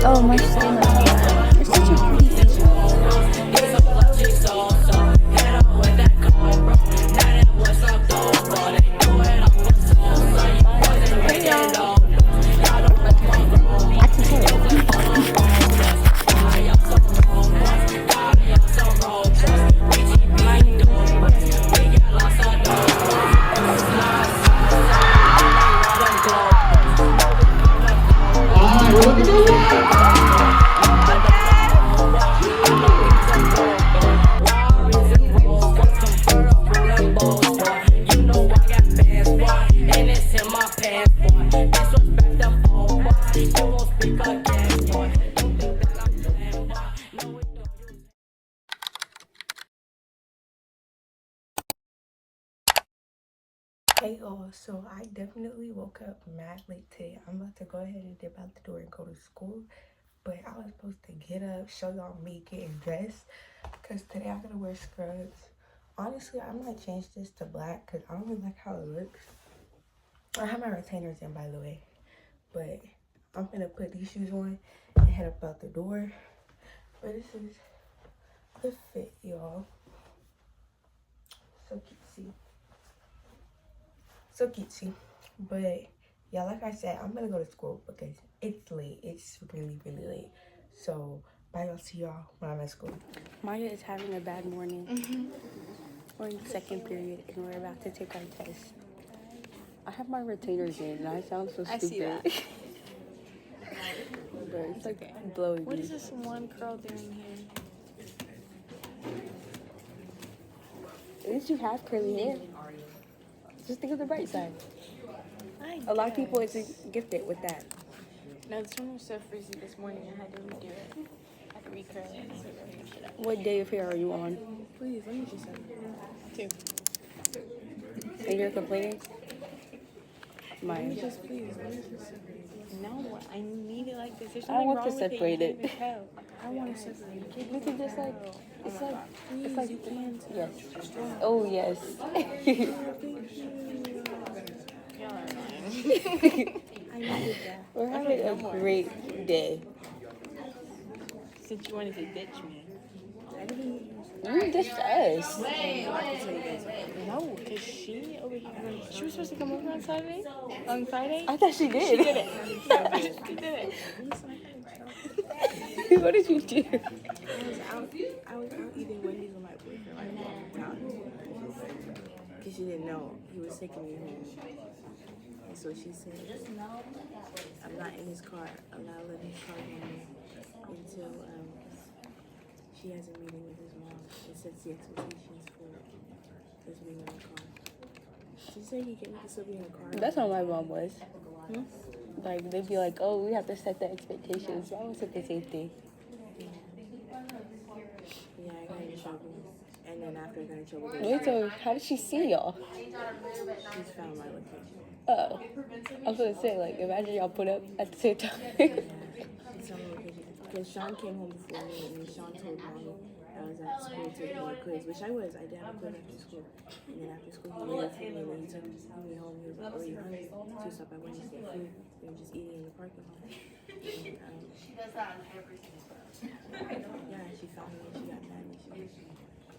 Oh, my skin. You're such a pretty Asian. Hey y'all, so I definitely woke up mad late today. I'm about to go ahead and dip out the door and go to school, but I was supposed to get up, show y'all me getting dressed, because today I gotta wear scrubs. Honestly, I might change this to black because I don't really like how it looks. I have my retainers in, by the way, but I'm gonna put these shoes on and head up out the door. But this is the fit, y'all. So cutesy. So cutesy. But yeah, like I said, I'm gonna go to school because it's late. It's really, really late. So bye, I'll see y'all when I'm at school. Maya is having a bad morning. We're in second period and we're about to take our test. I have my retainers in and I sound so stupid. I see that. But it's like blowing What me. is this one curl doing here? At least you have curly hair. Just think of the bright side. A lot of people isn't gifted with that. No, this one was so frizzy this morning. I had to redo it. I had to recurl it. What day of hair are you on? Please, let me just say two. And you're complaining? Mine. Just please, let me just no, I need it like this. There's I don't something want to wrong with separate it. it. You can't even tell. I want to separate it. We can just like, it's like, Please, it's like, you can. yes. Oh, yes. Thank you. Y'all are annoying. I needed that. We're having a great day. Since you wanted to ditch me. You ditched us. No, because she over here. She was supposed to come over on Saturday? On Friday? I thought she did. She did it. She did it. What did you do? I was out eating Wendy's with my boyfriend like all the time. Because she didn't know he was taking me home. And so she said, I'm not in his car. I'm not letting his car home until she has a meeting with his mom and sets the expectations for his being in the car. She said we can still be in the car. That's how my mom was. Like, they'd be like, oh, we have to set the expectations. So I would say the same thing. Yeah, I got in trouble. And then after I got in trouble, Wait, so how did she see y'all? she's found my location. Oh. I was gonna say, like, imagine y'all put up at the same time. She's found my location. Because Sean came home before me, and then Sean told mommy I was at school taking a quiz, which I was. I did have a quiz after school. And then after school, he waited for me, and then he took me home. He was already hungry, so we stopped by Wendy's for food. We were just eating in the parking lot. And, she does that on every single yeah, she found me, and she got mad,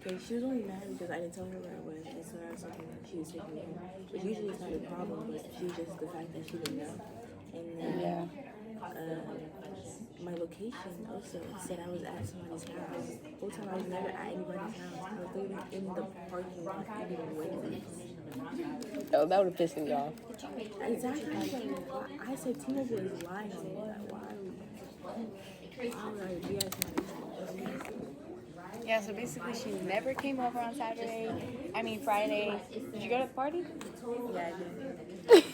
and she was only mad because I didn't tell her where I was, and so that was something that she was taking me home. Which usually it's not a problem, but she just the fact that she didn't know. And then, my location also said I was at somebody's house. The whole time I was never at anybody's house. I was literally in the parking lot eating Wendy's. Oh, that would have pissed me off. Exactly. I said T-Mobile is lying on me. Why would I be at somebody's house? Yeah, so basically she never came over on Friday. Did you go to the party? Yeah, I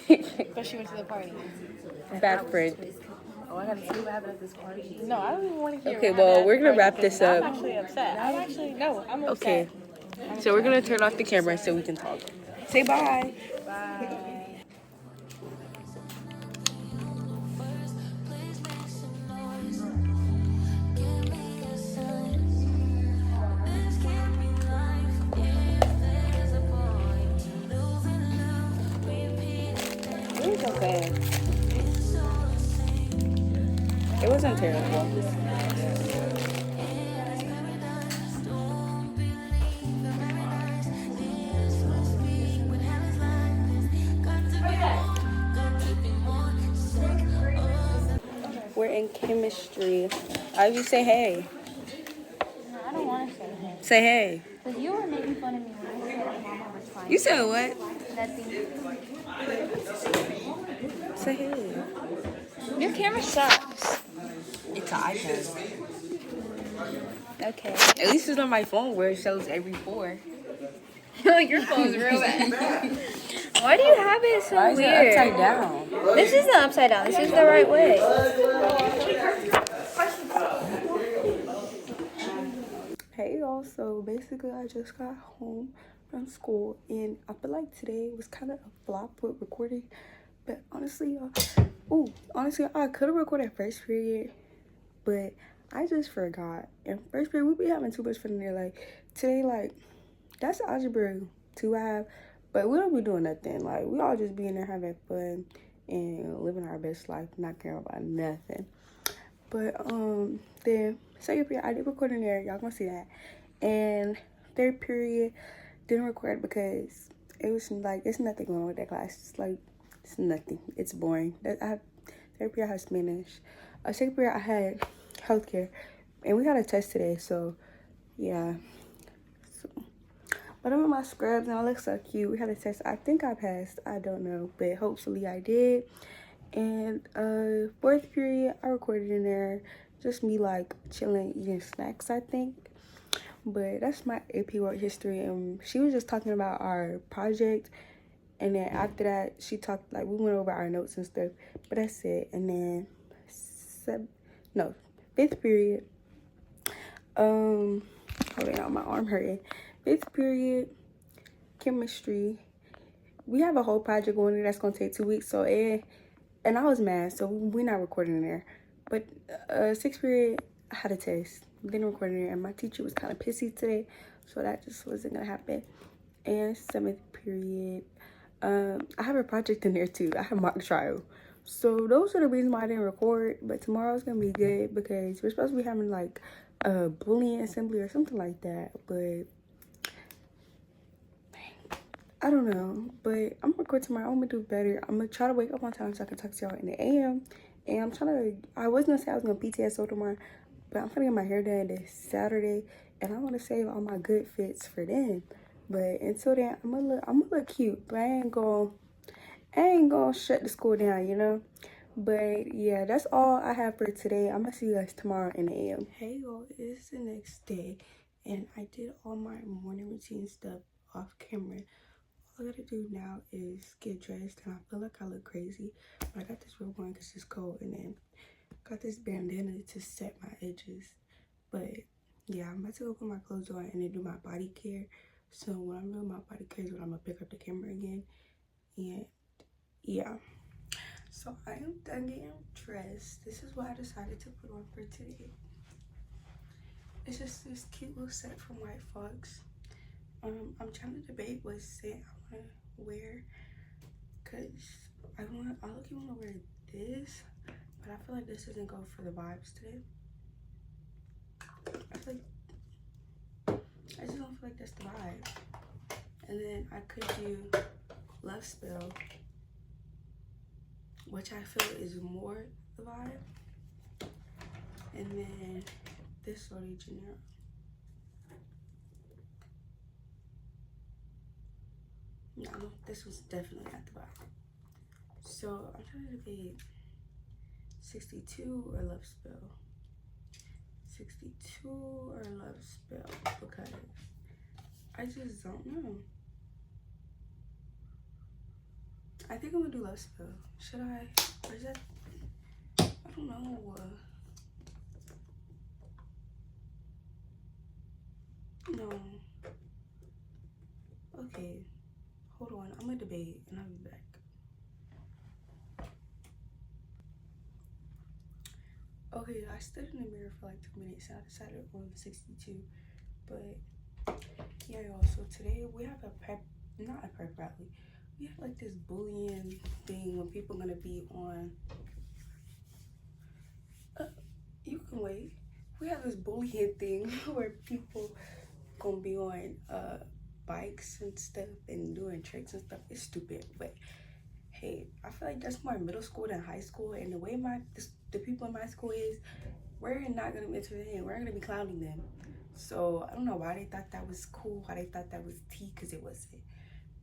did. But she went to the party. Bad friend. Oh, I gotta see what happened at this party. No, I don't even want to hear. Okay, what well, happened we're at the gonna wrap party, this because up. I'm actually upset. I'm upset. Okay. So we're gonna turn off the camera so we can talk. Say bye. Bye. It's okay. It wasn't terrible. We're in chemistry. Ivy, say hey. I don't want to say hey. Say hey. Because you were making fun of me when I said Mama was fine. You said what? Nothing. Say hey. Your camera sucks. It's an iPad. Okay. At least it's on my phone where it shows every 4. Your phone's real bad. Why do you have it so Why is weird? it upside down? This isn't upside down. This is the right way. Hey y'all, so basically I just got home from school and I feel like today was kind of a flop with recording, but honestly I could have recorded first period, but I just forgot. In first period we be having too much fun in there. Like today, like that's algebra 2 I have, but we don't be doing nothing. Like we all just be in there having fun and living our best life, not caring about nothing. But then second period I did record in there, y'all gonna see that. And third period didn't record because it was like it's nothing going on with that class. It's like it's nothing. It's boring. Third period I had Spanish. Second period I had healthcare, and we had a test today. So yeah. So, but I'm in my scrubs and I look so cute. We had a test. I think I passed. I don't know, but hopefully I did. And fourth period I recorded in there, just me like chilling eating snacks I think. But that's my AP World History, and she was just talking about our project, and then after that she talked, like we went over our notes and stuff, but that's it. And then fifth period, hold on, my arm hurting. Fifth period chemistry, we have a whole project going there that's gonna take 2 weeks, so and I was mad, so we're not recording in there. But sixth period, I had a test, didn't record in there, and my teacher was kind of pissy today, so that just wasn't gonna happen. And seventh period, I have a project in there too. I have mock trial. So those are the reasons why I didn't record, but tomorrow's gonna be good because we're supposed to be having like a Boolean assembly or something like that, but I don't know. But I'm gonna record tomorrow. I'm gonna do better. I'm gonna try to wake up on time so I can talk to y'all in the AM. And I was gonna say I was gonna PTSO tomorrow, but I'm gonna get my hair done this Saturday, and I want to save all my good fits for then. But until then, I'm gonna look cute, but I ain't gonna shut the school down, you know. But yeah, that's all I have for today. I'm gonna see you guys tomorrow in the AM. Hey y'all, it's the next day, and I did all my morning routine stuff off camera. All I gotta do now is get dressed, and I feel like I look crazy, but I got this robe on because it's cold, and then got this bandana to set my edges. But yeah, I'm about to go put my clothes on and then do my body care. So when I'm doing my body care is when I'm gonna pick up the camera again. And yeah, so I am done getting dressed. This is what I decided to put on for today. It's just this cute little set from White FAQS. I'm trying to debate what set I want to wear, because I look, you want to wear this, but I feel like this doesn't go for the vibes today. I just don't feel like that's the vibe. And then I could do Love Spell, which I feel is more the vibe. And then this Rio de Janeiro. No, this was definitely not the vibe. So I'm trying to debate 62 or Love Spell. 62 or Love Spell, because I just don't know. I think I'm gonna do Love Spell. Should I? Or is that? I don't know. No. Okay. Hold on. I'm gonna debate and I'll be back. Okay, I stood in the mirror for like 2 minutes and I decided on 62. But yeah, y'all. So today we have not a prep rally. We have like this Boolean thing when people are gonna be on we have this bullying thing where people gonna be on bikes and stuff and doing tricks and stuff. It's stupid, but hey, I feel like that's more middle school than high school. And the way the people in my school is, we're not gonna be entertaining. We're gonna be clowning them. So I don't know why they thought that was cool, why they thought that was tea, because it wasn't.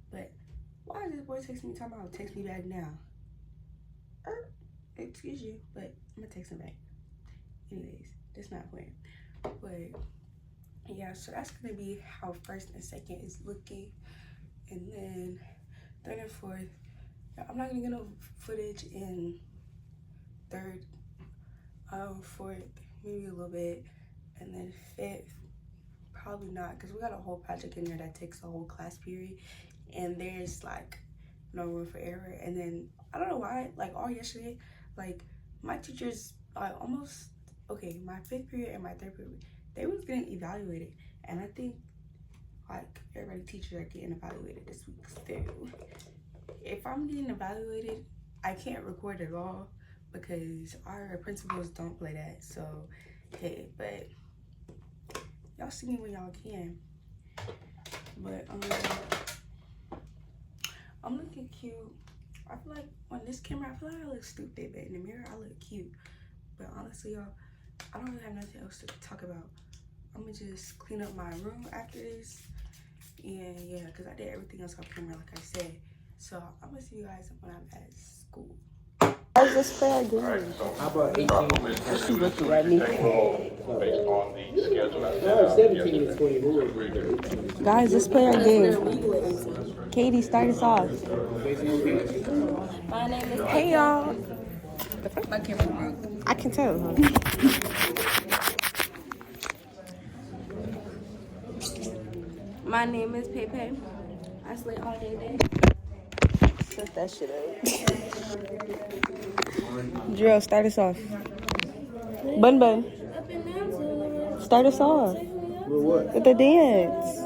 But why is this boy texting me talking about text me back now? Excuse you, but I'm gonna text him back. Anyways, that's not important. But yeah, so that's gonna be how first and second is looking. And then third and fourth, I'm not gonna get no footage in third, fourth, maybe a little bit. And then fifth, probably not, because we got a whole project in there that takes a whole class period. And there's like no room for error. And then I don't know why, like all yesterday, like my teachers almost, okay, my fifth period and my third period, they was getting evaluated. And I think like everybody teachers are getting evaluated this week still. If I'm getting evaluated, I can't record at all because our principals don't play that. So hey, but y'all see me when y'all can. But I'm looking cute. I feel like on this camera, I feel like I look stupid, but in the mirror, I look cute. But honestly, y'all, I don't really have nothing else to talk about. I'm gonna just clean up my room after this. And yeah, because I did everything else off camera, like I said. So I'm gonna see you guys when I'm at school. How's this play again? How about 18? She's looking at me. No, 17 to 21. Guys, let's play our game. Katie, start us off. My name is Hey, y'all. the fuck my camera broke. I can tell, huh? My name is Pepe. I slay all day. Shut that shit up. Drill, start us off. Bun Bun, Up and down to the road. start us off. With what? With the dance.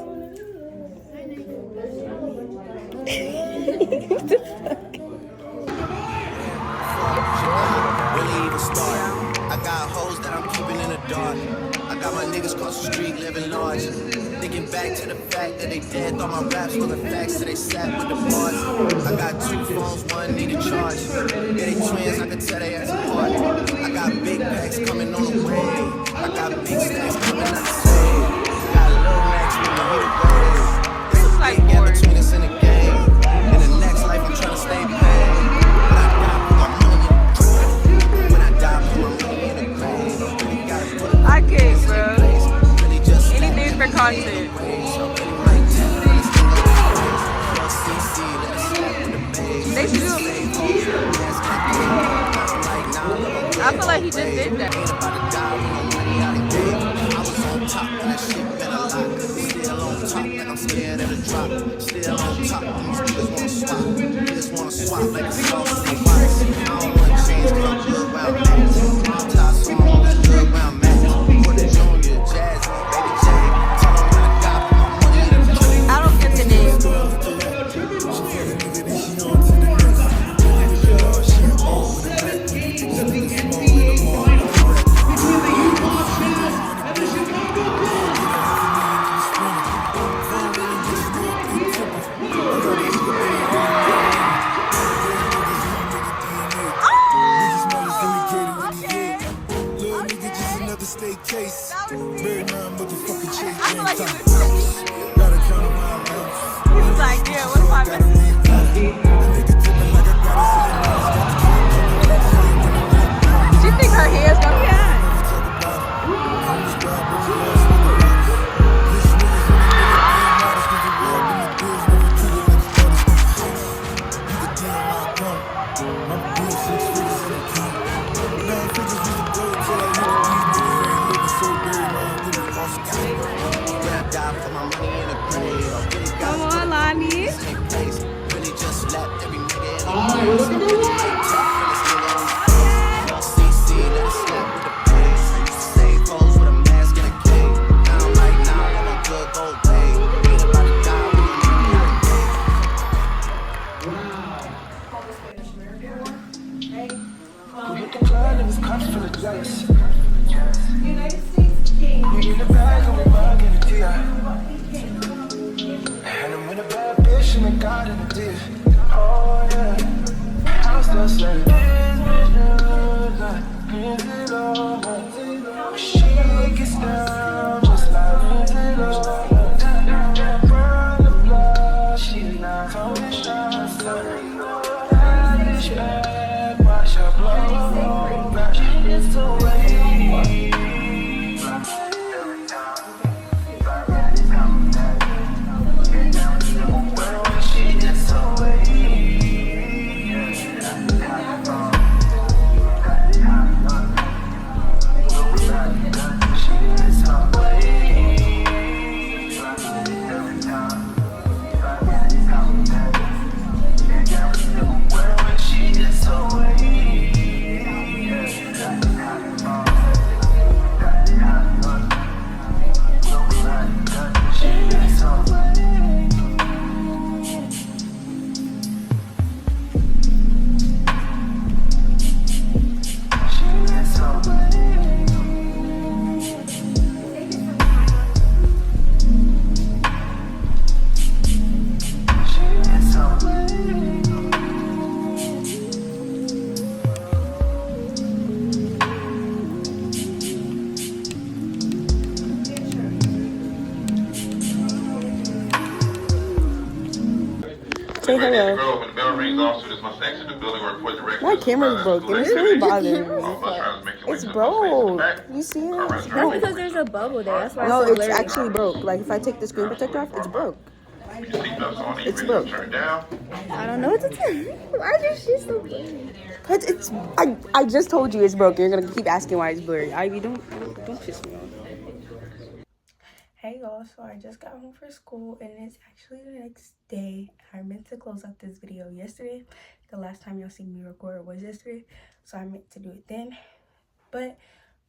Really even start. I got hoes that I'm keeping in the dark. I got my niggas across the street living large. Thinking back to the fact that they dead, thought my raps were the facts, so they sat with the bars. I got two phones, one need a charge. Yeah, they twins, I can tell they ass apart. I got big packs coming on the way. I got big stacks coming out the same. Got Lil Max with me, hit a wave. There's a big gap between us in the game. In the next life, I'm trying to stay paid. When I die, put my money in the grave. Really gotta put it I can't, bro. really just Anything for content. They should do it. I feel like he just did that. I was on top and that shit been a lot. Still on top and I'm scared of the drop. Still on top and these niggas wanna swap. Niggas wanna swap like a sauce and rice. I don't wanna change cause I'm good where I'm at. I'm top so I'm always good where I'm at. Put a junior, jazz, baby J. Tell them when I got my money in the plate. I don't get the name. He's like, yeah, what if I miss it? She think her hair's gonna be hot. When I die, put my money in the grave. I really Come gotta on, Lonnie. take place. Really just slapped every nigga in the face. Really like tough, realest nigga on the face. LCC, let it slap with the pace. Used to save hoes with a mask and a cake. Now I'm like, nah, that one good, go away. Ain't about to die when I'm money out of day. Hit the club and this cups full of jealous. in the bag, I'm bugging the T.I. And I'm with a bad bitch and I got in the dish. Oh yeah, I'm still saying this bitch knows that Lindsay Lohan. She gets down just like Lindsay Lohan. Run the block, she's not holding shots. That bitch bad, watch her blow back. She gets away. Say hello. My camera's broken. It's really bothering me. It's broke. You see it? That's because there's a bubble there. That's why No, it's so it's blurry. actually broke. Like if I take the screen protector off, it's broke. It's broke. I don't know what to tell you. Why is she so blurry? Cause it's I just told you it's broke. You're gonna keep asking why it's blurry. Ivy, don't piss me off. Hey y'all, so I just got home from school and it's actually the next day. I meant to close out this video yesterday. The last time y'all seen me record was yesterday, so I meant to do it then. But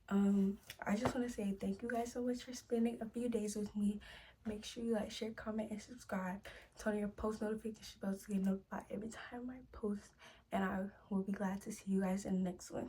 I just want to say thank you guys so much for spending a few days with me. Make sure you like, share, comment, and subscribe. Turn on your post notification bells to get notified every time I post, and I will be glad to see you guys in the next one.